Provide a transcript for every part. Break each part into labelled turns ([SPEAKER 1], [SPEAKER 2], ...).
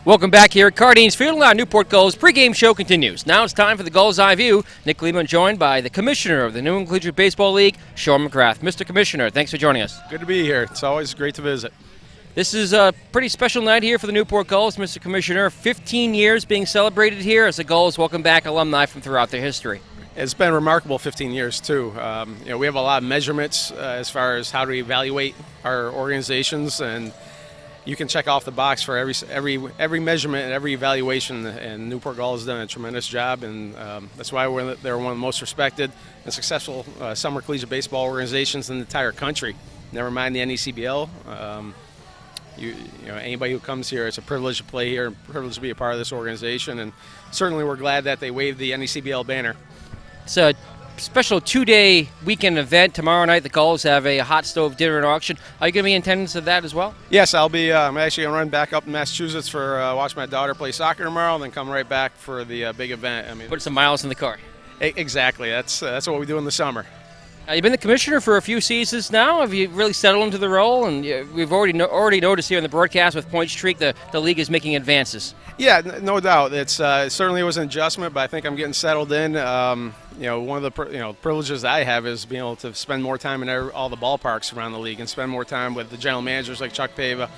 [SPEAKER 1] Welcome back here at Cardines Field. Our Newport Gulls pregame show continues. Now it's time for the Gulls Eye View. Nick Lehman joined by the Commissioner of the New England Collegiate Baseball League, Sean McGrath. Mr. Commissioner, thanks for joining us.
[SPEAKER 2] Good to be here. It's always great to visit.
[SPEAKER 1] This is a pretty special night here for the Newport Gulls, Mr. Commissioner. 15 years being celebrated here as the Gulls welcome back alumni from throughout their history.
[SPEAKER 2] It's been a remarkable 15 years, too. We have a lot of measurements as far as how to evaluate our organizations, and you can check off the box for every measurement and every evaluation, and Newport Gulls has done a tremendous job, and that's why they're one of the most respected and successful summer collegiate baseball organizations in the entire country. Never mind the NECBL. Anybody who comes here, it's a privilege to play here, a privilege to be a part of this organization, and certainly we're glad that they waved the NECBL banner.
[SPEAKER 1] It's a special two-day weekend event. Tomorrow night the Gulls have a hot stove dinner and auction. Are you going to be in attendance of that as well?
[SPEAKER 2] Yes, I'll be. I'm actually going to run back up in Massachusetts for watch my daughter play soccer tomorrow, and then come right back for the big event.
[SPEAKER 1] Put some miles in the car.
[SPEAKER 2] Exactly. That's what we do in the summer.
[SPEAKER 1] You've been the commissioner for a few seasons now. Have you really settled into the role? And we've already noticed here in the broadcast with Point Streak the league is making advances. Yeah,
[SPEAKER 2] no doubt. It certainly was an adjustment, but I think I'm getting settled in. One of the privileges I have is being able to spend more time in all the ballparks around the league and spend more time with the general managers like Chuck Pava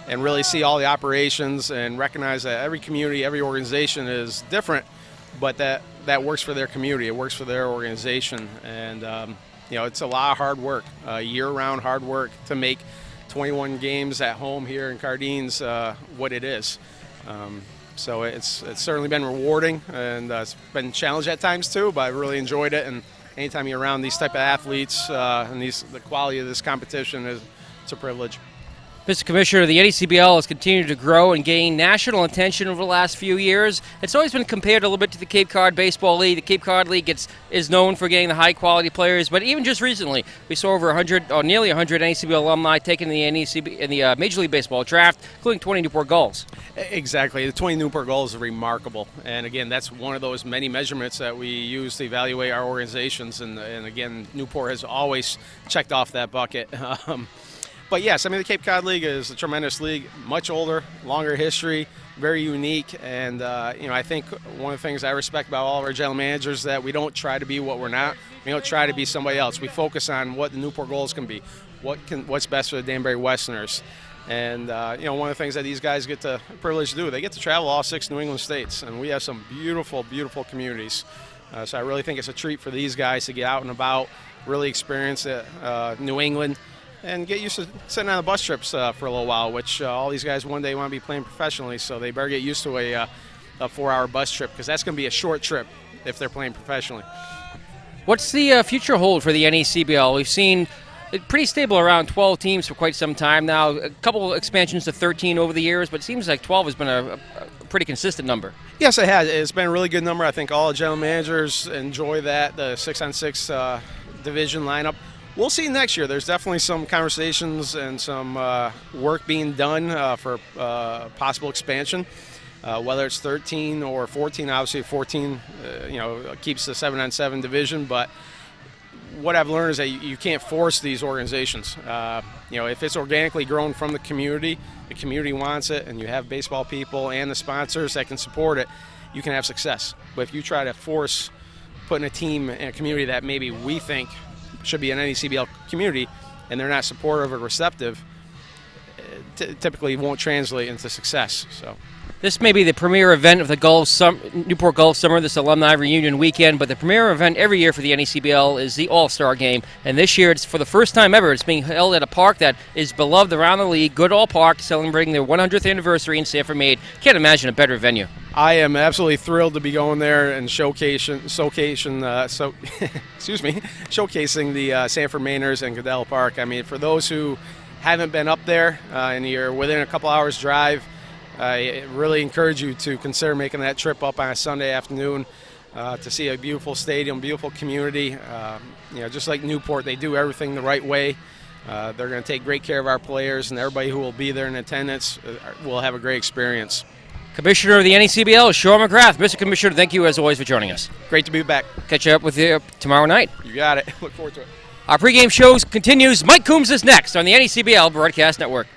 [SPEAKER 2] and really see all the operations and recognize that every community, every organization is different, but that works for their community. It works for their organization. And it's a lot of hard work, year-round hard work to make 21 games at home here in Cardines what it is. So it's certainly been rewarding, and it's been challenged at times too, but I really enjoyed it. And anytime you're around these type of athletes and the quality of this competition, it's a privilege.
[SPEAKER 1] Mr. Commissioner, the NECBL has continued to grow and gain national attention over the last few years. It's always been compared a little bit to the Cape Cod Baseball League. The Cape Cod League is known for getting the high-quality players, but even just recently, we saw over 100, or nearly 100 NECBL alumni taken in the Major League Baseball draft, including 20 Newport Gulls.
[SPEAKER 2] Exactly. The 20 Newport Gulls are remarkable. And again, that's one of those many measurements that we use to evaluate our organizations. And again, Newport has always checked off that bucket. But yes, the Cape Cod League is a tremendous league, much older, longer history, very unique. And, I think one of the things I respect about all of our general managers is that we don't try to be what we're not. We don't try to be somebody else. We focus on what the Newport Gulls can be, what's best for the Danbury Westerners. And, one of the things that these guys get the privilege to do, they get to travel all 6 New England states. And we have some beautiful, beautiful communities. So I really think it's a treat for these guys to get out and about, really experience New England, and get used to sitting on the bus trips for a little while, which all these guys one day want to be playing professionally, so they better get used to a 4-hour bus trip, because that's going to be a short trip if they're playing professionally.
[SPEAKER 1] What's the future hold for the NECBL? We've seen it pretty stable around 12 teams for quite some time now, a couple expansions to 13 over the years, but it seems like 12 has been a pretty consistent number.
[SPEAKER 2] Yes, it has. It's been a really good number. I think all the general managers enjoy that, the 6-on-6 division lineup. We'll see next year. There's definitely some conversations and some work being done for possible expansion, whether it's 13 or 14. Obviously, 14, keeps the 7-on-7 division. But what I've learned is that you can't force these organizations. If it's organically grown from the community wants it, and you have baseball people and the sponsors that can support it, you can have success. But if you try to force putting a team in a community that maybe we think should be an NECBL community, and they're not supportive or receptive, typically won't translate into success. So
[SPEAKER 1] this may be the premier event of the Newport Gulls Summer, this alumni reunion weekend, but the premier event every year for the NECBL is the All-Star Game, and this year, it's for the first time ever, it's being held at a park that is beloved around the league, Goodall Park, celebrating their 100th anniversary in Sanford, Maine. Can't imagine a better venue.
[SPEAKER 2] I am absolutely thrilled to be going there and showcasing the Sanford Mainers and Goodell Park. For those who haven't been up there and you're within a couple hours drive, I really encourage you to consider making that trip up on a Sunday afternoon to see a beautiful stadium, beautiful community. Just like Newport, they do everything the right way. They're going to take great care of our players, and everybody who will be there in attendance will have a great experience.
[SPEAKER 1] Commissioner of the NECBL, Sean McGrath. Mr. Commissioner, thank you as always for joining us.
[SPEAKER 2] Great to be back.
[SPEAKER 1] Catch you up with you tomorrow night.
[SPEAKER 2] You got it. Look forward to it.
[SPEAKER 1] Our pregame show continues. Mike Coombs is next on the NECBL Broadcast Network.